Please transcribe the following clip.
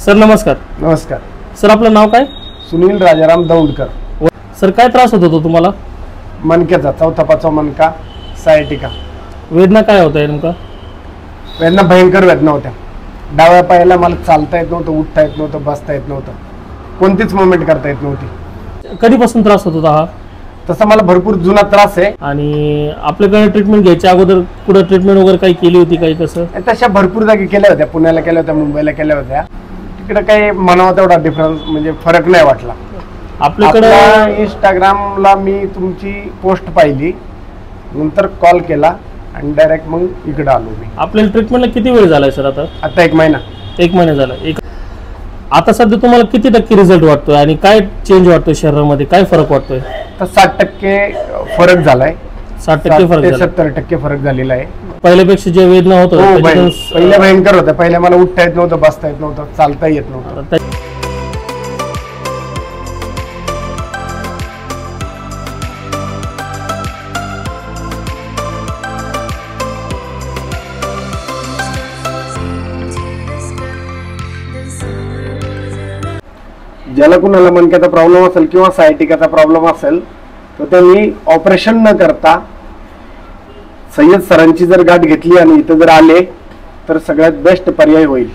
Sir नमस्कार. नमस्कार sir आपलं नाव काय? सुनील राजाराम दौंडकर. सर काय त्रास होत होता तुम्हाला? मणक्याचा चौथा पाचवा मणका सायटिका. वेदना काय होत्या नेमका? वेदना भयंकर वेदना होत्या. डाव्या पायाला मला चालता येत नव्हतं, उठता येत नव्हतं, बसता येत नव्हतं, कोणतीच मुवमेंट करता येत नव्हती. कधीपासून त्रास होत होता हा? तसा मला भरपूर जुना त्रास आहे. आणि आपल्याकडे ट्रीटमेंट घ्यायच्या अगोदर कुठं ट्रीटमेंट वगैरे काही केली होती काही कसं? तशा भरपूर जागी केल्या होत्या, पुण्याला केल्या होत्या, मुंबईला केल्या होत्या. तिकडे काही म्हणावं तेवढा डिफरन्स म्हणजे फरक नाही वाटला. आपल्याकडे इंस्टाग्रामला मी तुमची पोस्ट पाहिली, नंतर कॉल केला आणि डायरेक्ट मग इकडे आलो मी. आपल्याला ट्रीटमेंटला किती वेळ झालाय सर? आता 1 महिना. 1 महिना झाला. आता सध्या तुम्हाला किती टक्के रिझल्ट वाटतोय आणि काय चेंज वाटतोय शरीरामध्ये, काय फरक वाटतोय? तर 60% फरक झालाय. 60% फरक झाला. 70% फरक झालेला आहे. पहिल्यापेक्षा जे वेदना होत पहिल्या भयंकर होत्या. पहिल्या मला उठता येत नव्हतं, बसता येत नव्हतं, चालता येत नव्हतं. ज्याला कुणाला मणक्याचा प्रॉब्लेम असेल किंवा सायटिकाचा प्रॉब्लेम असेल तर त्यांनी ऑपरेशन न करता सय्यद सरांची जर गाठ घेतली आणि इथं जर आले तर सगळ्यात बेस्ट पर्याय होईल.